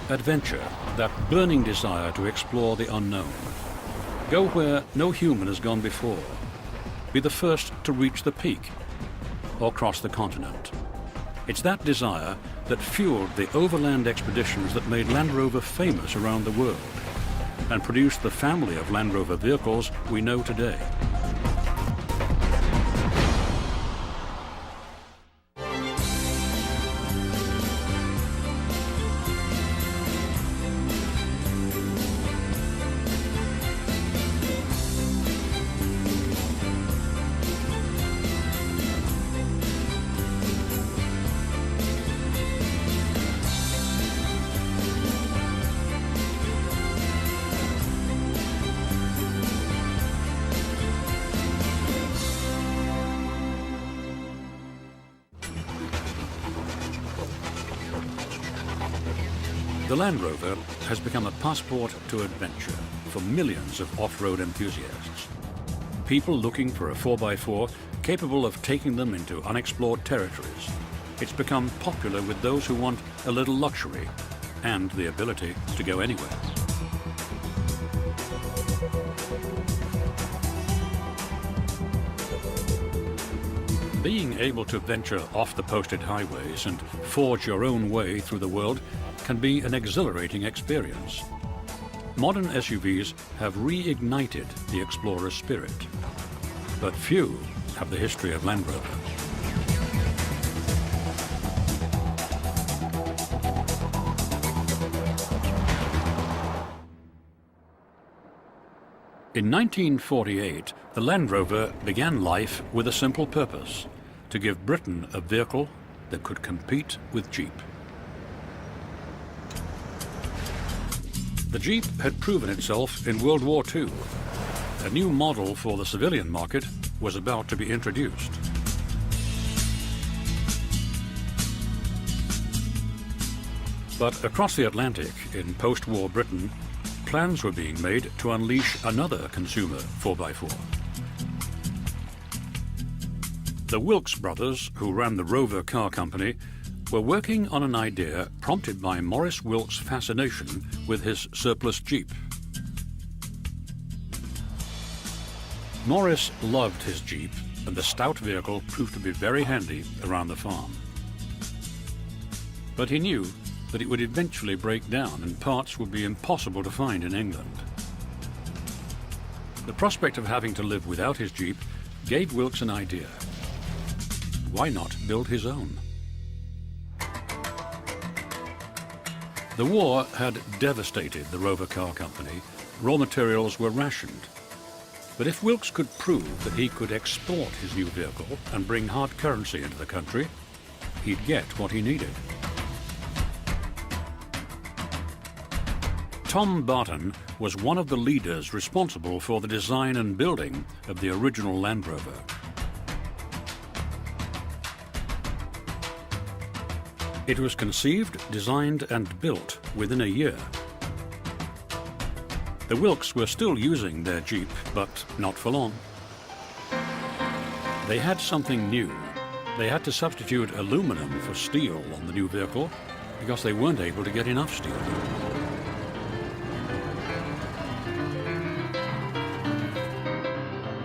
Adventure, that burning desire to explore the unknown. Go where no human has gone before. Be the first to reach the peak or cross the continent. It's that desire that fueled the overland expeditions that made Land Rover famous around the world and produced the family of Land Rover vehicles we know today. The Land Rover has become a passport to adventure for millions of off-road enthusiasts. People looking for a 4x4 capable of taking them into unexplored territories. It's become popular with those who want a little luxury and the ability to go anywhere. Being able to venture off the posted highways and forge your own way through the world can be an exhilarating experience. Modern SUVs have reignited the explorer's spirit, but few have the history of Land Rover. In 1948, the Land Rover began life with a simple purpose: to give Britain a vehicle that could compete with Jeep. The Jeep had proven itself in World War II. A new model for the civilian market was about to be introduced. But across the Atlantic, in post-war Britain, plans were being made to unleash another consumer 4x4. The Wilks brothers, who ran the Rover car company, were working on an idea prompted by Maurice Wilks' fascination with his surplus Jeep. Maurice loved his Jeep, and the stout vehicle proved to be very handy around the farm. But he knew that it would eventually break down and parts would be impossible to find in England. The prospect of having to live without his Jeep gave Wilks an idea. Why not build his own? The war had devastated the Rover car company. Raw materials were rationed. But if Wilks could prove that he could export his new vehicle and bring hard currency into the country, he'd get what he needed. Tom Barton was one of the leaders responsible for the design and building of the original Land Rover. It was conceived, designed and built within a year. The Wilks were still using their Jeep, but not for long. They had something new. They had to substitute aluminum for steel on the new vehicle because they weren't able to get enough steel.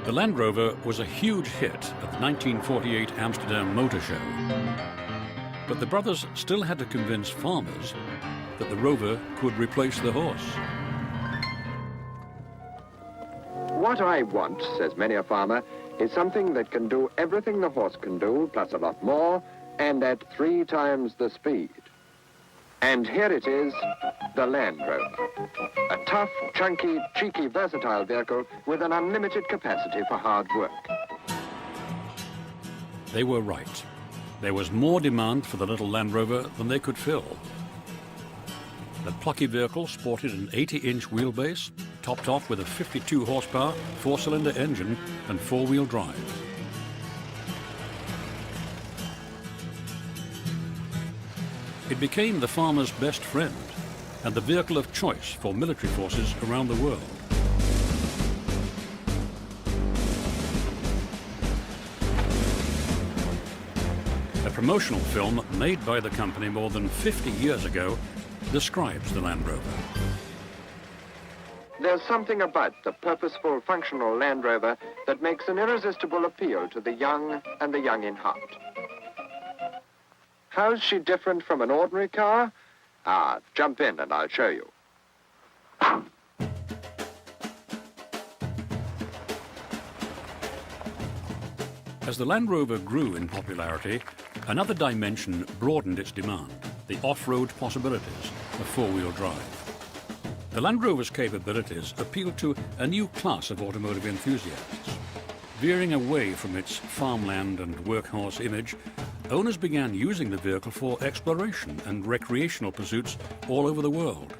The Land Rover was a huge hit at the 1948 Amsterdam Motor Show. But the brothers still had to convince farmers that the Rover could replace the horse. What I want, says many a farmer, is something that can do everything the horse can do, plus a lot more, and at 3 times the speed. And here it is, the Land Rover. A tough, chunky, cheeky, versatile vehicle with an unlimited capacity for hard work. They were right. There was more demand for the little Land Rover than they could fill. The plucky vehicle sported an 80-inch wheelbase, topped off with a 52 horsepower, 4-cylinder engine and 4-wheel drive. It became the farmer's best friend and the vehicle of choice for military forces around the world. A promotional film made by the company more than 50 years ago describes the Land Rover. There's something about the purposeful, functional Land Rover that makes an irresistible appeal to the young and the young in heart. How's she different from an ordinary car? Jump in and I'll show you. As the Land Rover grew in popularity, another dimension broadened its demand, the off-road possibilities of four-wheel drive. The Land Rover's capabilities appealed to a new class of automotive enthusiasts. Veering away from its farmland and workhorse image, owners began using the vehicle for exploration and recreational pursuits all over the world.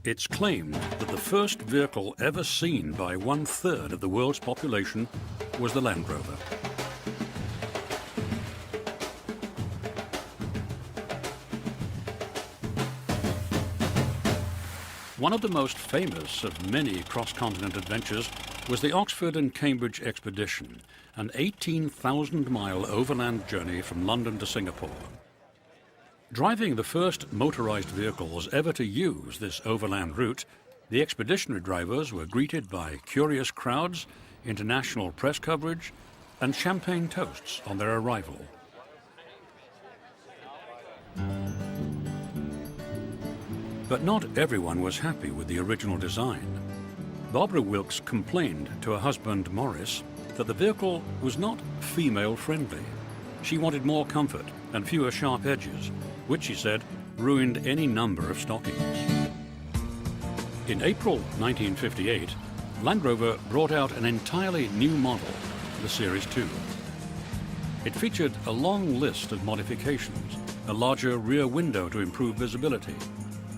It's claimed that the first vehicle ever seen by 1/3 of the world's population was the Land Rover. One of the most famous of many cross-continent adventures was the Oxford and Cambridge expedition, an 18,000-mile overland journey from London to Singapore. Driving the first motorized vehicles ever to use this overland route, the expeditionary drivers were greeted by curious crowds, international press coverage, and champagne toasts on their arrival. But not everyone was happy with the original design. Barbara Wilkes complained to her husband Morris that the vehicle was not female-friendly. She wanted more comfort and fewer sharp edges, which, she said, ruined any number of stockings. In April 1958, Land Rover brought out an entirely new model, the Series 2. It featured a long list of modifications, a larger rear window to improve visibility,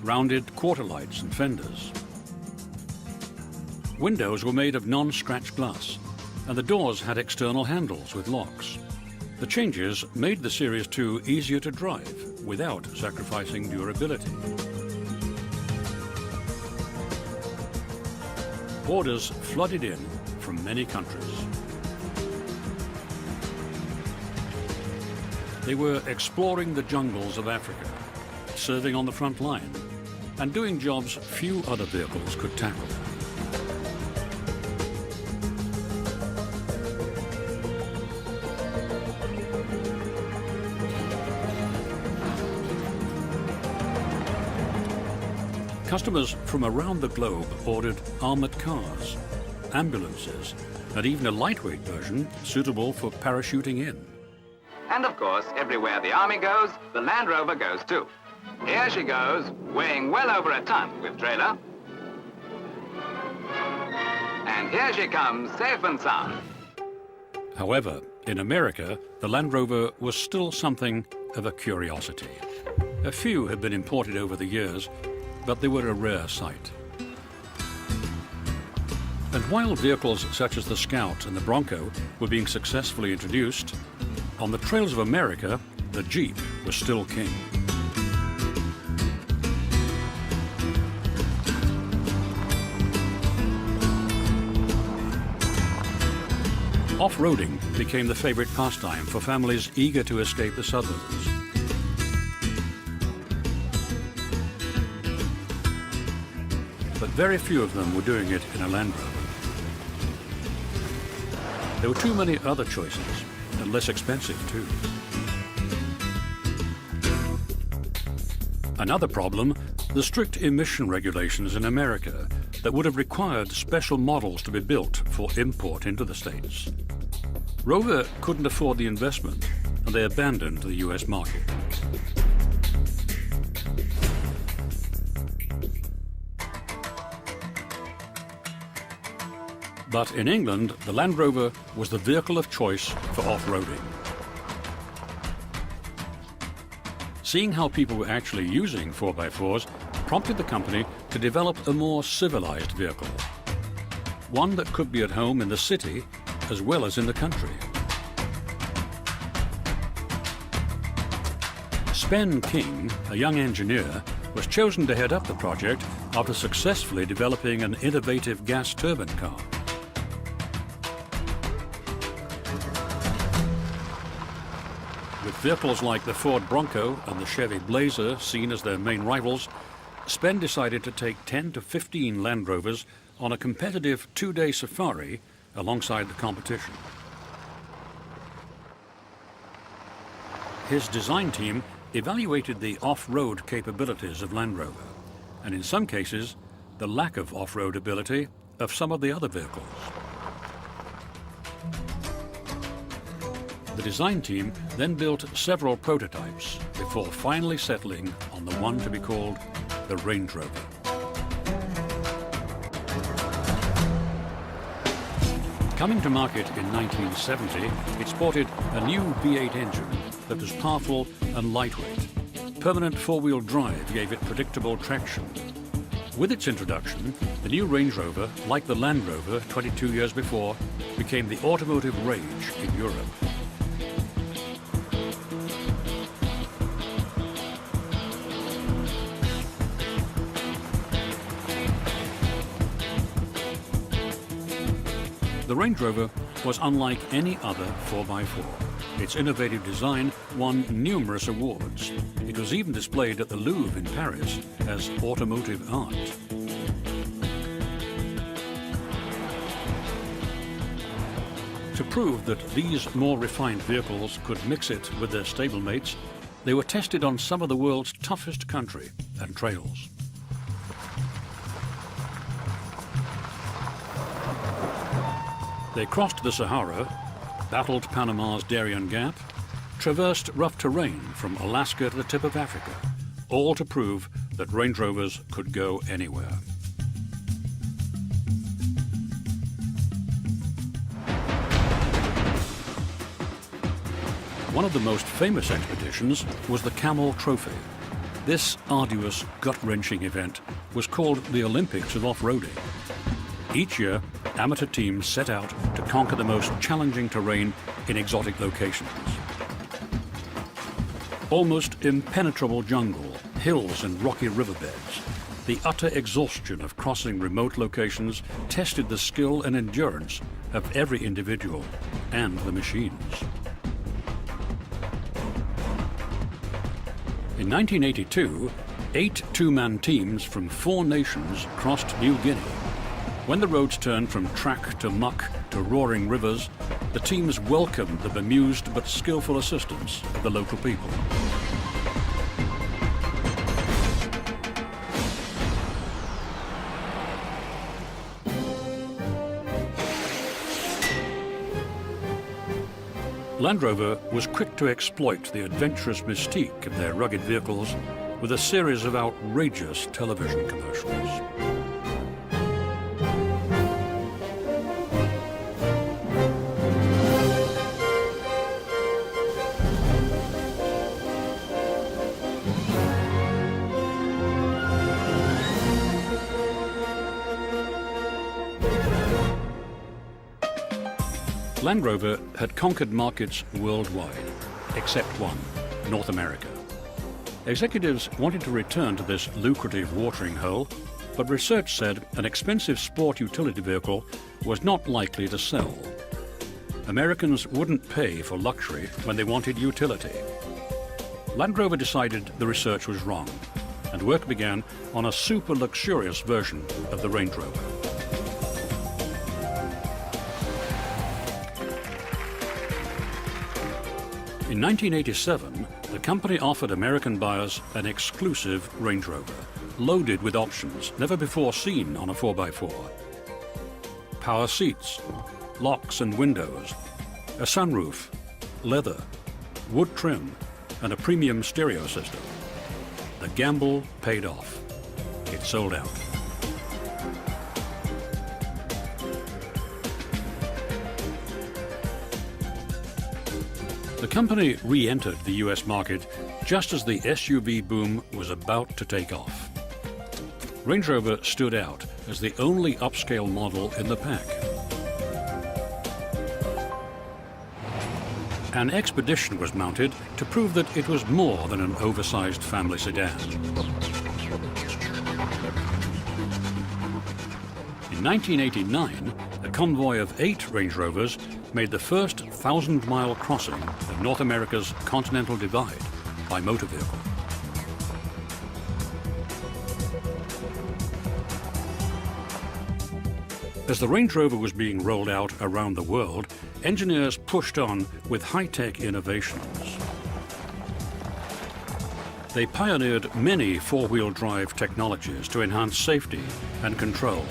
rounded quarter lights and fenders. Windows were made of non-scratch glass, and the doors had external handles with locks. The changes made the Series 2 easier to drive without sacrificing durability. Orders flooded in from many countries. They were exploring the jungles of Africa, serving on the front line, and doing jobs few other vehicles could tackle. Customers from around the globe ordered armored cars, ambulances, and even a lightweight version suitable for parachuting in. And of course, everywhere the Army goes, the Land Rover goes too. Here she goes, weighing well over a ton with trailer. And here she comes, safe and sound. However, in America, the Land Rover was still something of a curiosity. A few had been imported over the years, but they were a rare sight. And while vehicles such as the Scout and the Bronco were being successfully introduced, on the trails of America, the Jeep was still king. Off-roading became the favorite pastime for families eager to escape the suburbs. But very few of them were doing it in a Land Rover. There were too many other choices, and less expensive too. Another problem, the strict emission regulations in America that would have required special models to be built for import into the States. Rover couldn't afford the investment, and they abandoned the US market. But in England, the Land Rover was the vehicle of choice for off-roading. Seeing how people were actually using 4x4s prompted the company to develop a more civilized vehicle. One that could be at home in the city as well as in the country. Spen King, a young engineer, was chosen to head up the project after successfully developing an innovative gas turbine car. With vehicles like the Ford Bronco and the Chevy Blazer seen as their main rivals, Spen decided to take 10 to 15 Land Rovers on a competitive two-day safari alongside the competition. His design team evaluated the off-road capabilities of Land Rover, and in some cases, the lack of off-road ability of some of the other vehicles. The design team then built several prototypes before finally settling on the one to be called the Range Rover. Coming to market in 1970, it sported a new V8 engine that was powerful and lightweight. Permanent four-wheel drive gave it predictable traction. With its introduction, the new Range Rover, like the Land Rover 22 years before, became the automotive rage in Europe. The Range Rover was unlike any other 4x4. Its innovative design won numerous awards. It was even displayed at the Louvre in Paris as automotive art. To prove that these more refined vehicles could mix it with their stablemates, they were tested on some of the world's toughest country and trails. They crossed the Sahara, battled Panama's Darien Gap, traversed rough terrain from Alaska to the tip of Africa, all to prove that Range Rovers could go anywhere. One of the most famous expeditions was the Camel Trophy. This arduous, gut-wrenching event was called the Olympics of off-roading. Each year, amateur teams set out to conquer the most challenging terrain in exotic locations. Almost impenetrable jungle, hills and rocky riverbeds, the utter exhaustion of crossing remote locations tested the skill and endurance of every individual and the machines. In 1982, 8 two-man teams from 4 nations crossed New Guinea. When the roads turned from track to muck to roaring rivers, the teams welcomed the bemused but skillful assistance of the local people. Land Rover was quick to exploit the adventurous mystique of their rugged vehicles with a series of outrageous television commercials. Land Rover had conquered markets worldwide, except one, North America. Executives wanted to return to this lucrative watering hole, but research said an expensive sport utility vehicle was not likely to sell. Americans wouldn't pay for luxury when they wanted utility. Land Rover decided the research was wrong, and work began on a super luxurious version of the Range Rover. In 1987, the company offered American buyers an exclusive Range Rover, loaded with options never before seen on a 4x4. Power seats, locks and windows, a sunroof, leather, wood trim, and a premium stereo system. The gamble paid off. It sold out. The company re-entered the US market just as the SUV boom was about to take off. Range Rover stood out as the only upscale model in the pack. An expedition was mounted to prove that it was more than an oversized family sedan. In 1989, a convoy of 8 Range Rovers made the first 1,000-mile crossing of North America's continental divide by motor vehicle. As the Range Rover was being rolled out around the world, engineers pushed on with high-tech innovations. They pioneered many four-wheel drive technologies to enhance safety and control.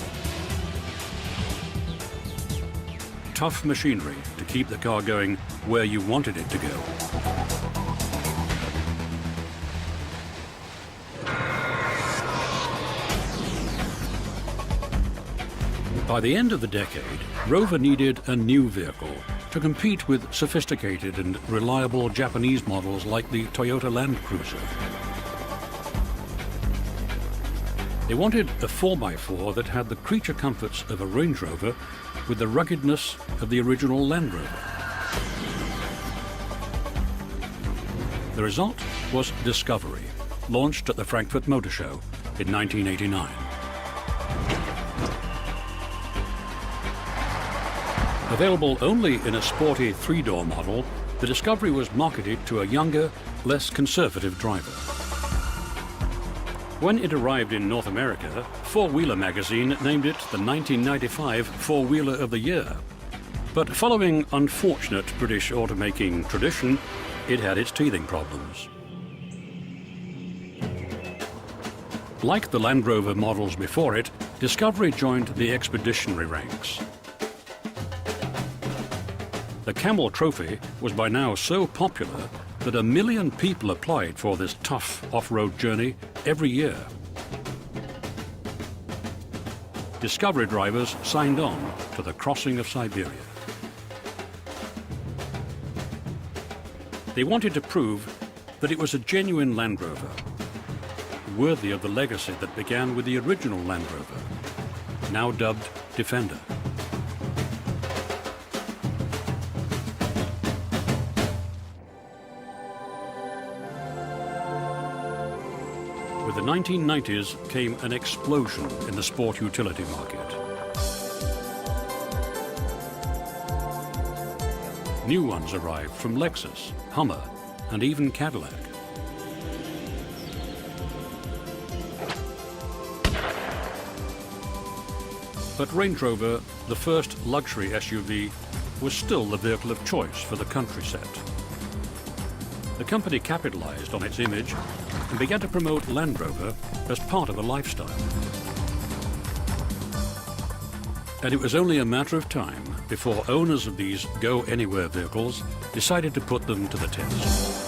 Tough machinery to keep the car going where you wanted it to go. By the end of the decade, Rover needed a new vehicle to compete with sophisticated and reliable Japanese models like the Toyota Land Cruiser. They wanted a 4x4 that had the creature comforts of a Range Rover with the ruggedness of the original Land Rover. The result was Discovery, launched at the Frankfurt Motor Show in 1989. Available only in a sporty three-door model, the Discovery was marketed to a younger, less conservative driver. When it arrived in North America, Four Wheeler magazine named it the 1995 Four-Wheeler of the Year. But following unfortunate British automaking tradition, it had its teething problems. Like the Land Rover models before it, Discovery joined the expeditionary ranks. The Camel Trophy was by now so popular that 1 million people applied for this tough off-road journey every year. Discovery drivers signed on to the crossing of Siberia. They wanted to prove that it was a genuine Land Rover, worthy of the legacy that began with the original Land Rover, now dubbed Defender. With the 1990s came an explosion in the sport utility market. New ones arrived from Lexus, Hummer, and even Cadillac. But Range Rover, the first luxury SUV, was still the vehicle of choice for the country set. The company capitalized on its image and began to promote Land Rover as part of a lifestyle. And it was only a matter of time before owners of these go-anywhere vehicles decided to put them to the test.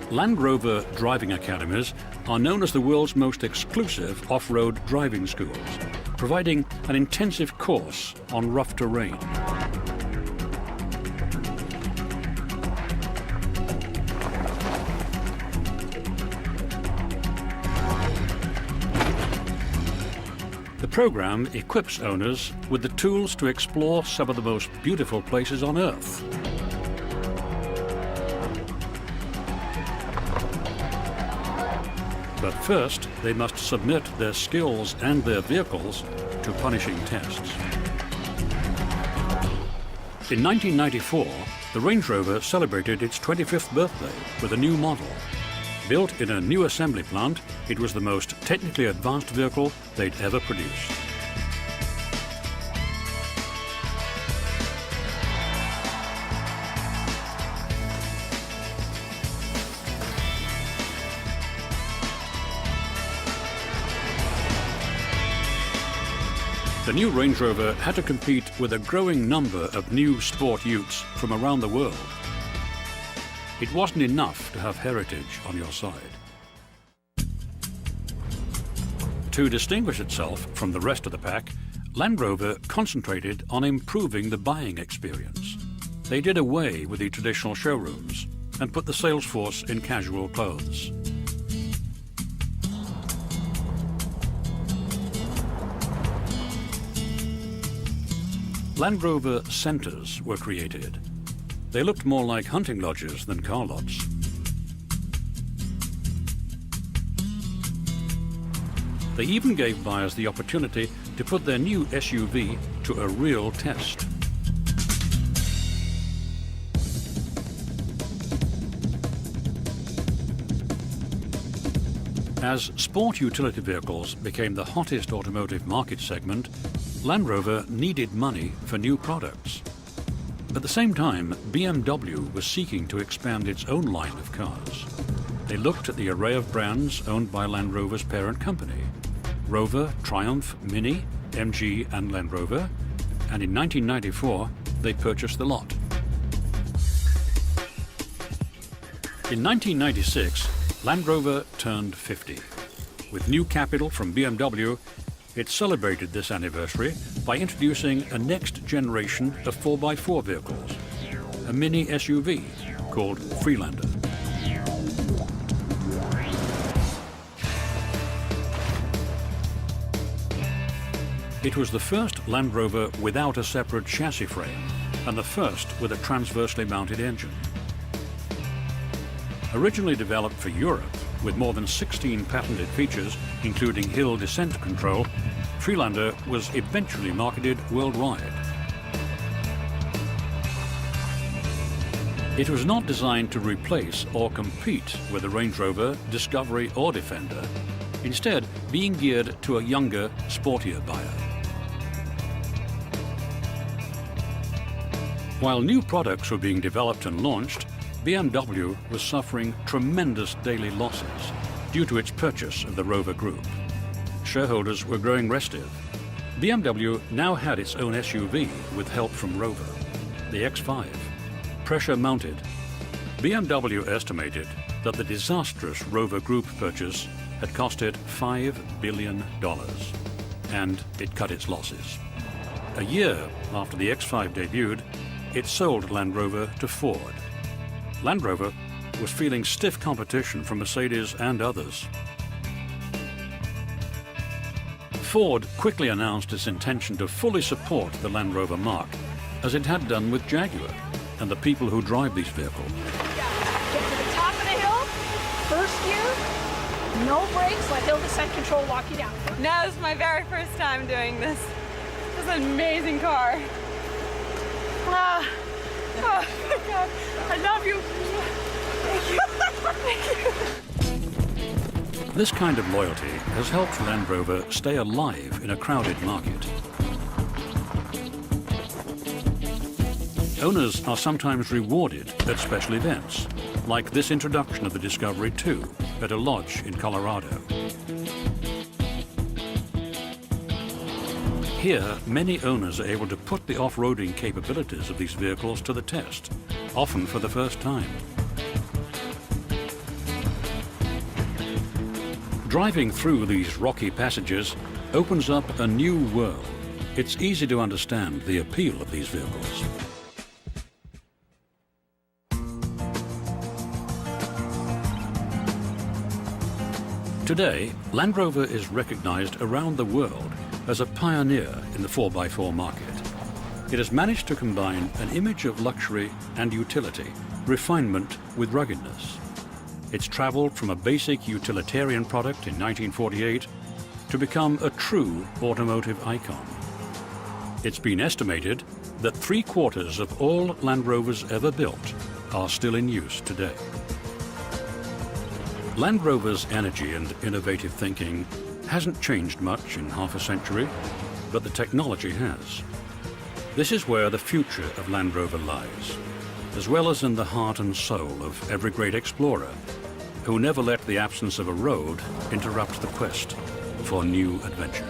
Land Rover driving academies are known as the world's most exclusive off-road driving schools, providing an intensive course on rough terrain. The program equips owners with the tools to explore some of the most beautiful places on Earth. But first, they must submit their skills and their vehicles to punishing tests. In 1994, the Range Rover celebrated its 25th birthday with a new model. Built in a new assembly plant, it was the most technically advanced vehicle they'd ever produced. The new Range Rover had to compete with a growing number of new sport utes from around the world. It wasn't enough to have heritage on your side. To distinguish itself from the rest of the pack, Land Rover concentrated on improving the buying experience. They did away with the traditional showrooms and put the sales force in casual clothes. Land Rover centres were created. They looked more like hunting lodges than car lots. They even gave buyers the opportunity to put their new SUV to a real test. As sport utility vehicles became the hottest automotive market segment, Land Rover needed money for new products. At the same time, BMW was seeking to expand its own line of cars. They looked at the array of brands owned by Land Rover's parent company: Rover, Triumph, Mini, MG and Land Rover, and in 1994 they purchased the lot. In 1996, Land Rover turned 50. With new capital from BMW, it celebrated this anniversary by introducing a next generation of 4x4 vehicles, a mini SUV called Freelander. It was the first Land Rover without a separate chassis frame and the first with a transversely mounted engine. Originally developed for Europe, with more than 16 patented features, including hill descent control, Freelander was eventually marketed worldwide. It was not designed to replace or compete with the Range Rover, Discovery or Defender, instead being geared to a younger, sportier buyer. While new products were being developed and launched, BMW was suffering tremendous daily losses due to its purchase of the Rover Group. Shareholders were growing restive. BMW now had its own SUV with help from Rover, the X5, pressure-mounted. BMW estimated that the disastrous Rover Group purchase had cost it $5 billion, and it cut its losses. A year after the X5 debuted, it sold Land Rover to Ford. Land Rover was feeling stiff competition from Mercedes and others. Ford quickly announced its intention to fully support the Land Rover marque, as it had done with Jaguar and the people who drive these vehicles. Get to the top of the hill, first gear, no brakes, let hill descent control walk you down. No, this is my very first time doing this. This is an amazing car. Ah. Oh my God, I love you. Thank you. Thank you. This kind of loyalty has helped Land Rover stay alive in a crowded market. Owners are sometimes rewarded at special events, like this introduction of the Discovery 2 at a lodge in Colorado. Here, many owners are able to put the off-roading capabilities of these vehicles to the test, often for the first time. Driving through these rocky passages opens up a new world. It's easy to understand the appeal of these vehicles. Today, Land Rover is recognized around the world as a pioneer in the 4x4 market. It has managed to combine an image of luxury and utility, refinement with ruggedness. It's traveled from a basic utilitarian product in 1948 to become a true automotive icon. It's been estimated that 3/4 of all Land Rovers ever built are still in use today. Land Rover's energy and innovative thinking hasn't changed much in half a century, but the technology has. This is where the future of Land Rover lies, as well as in the heart and soul of every great explorer, who never let the absence of a road interrupt the quest for new adventure.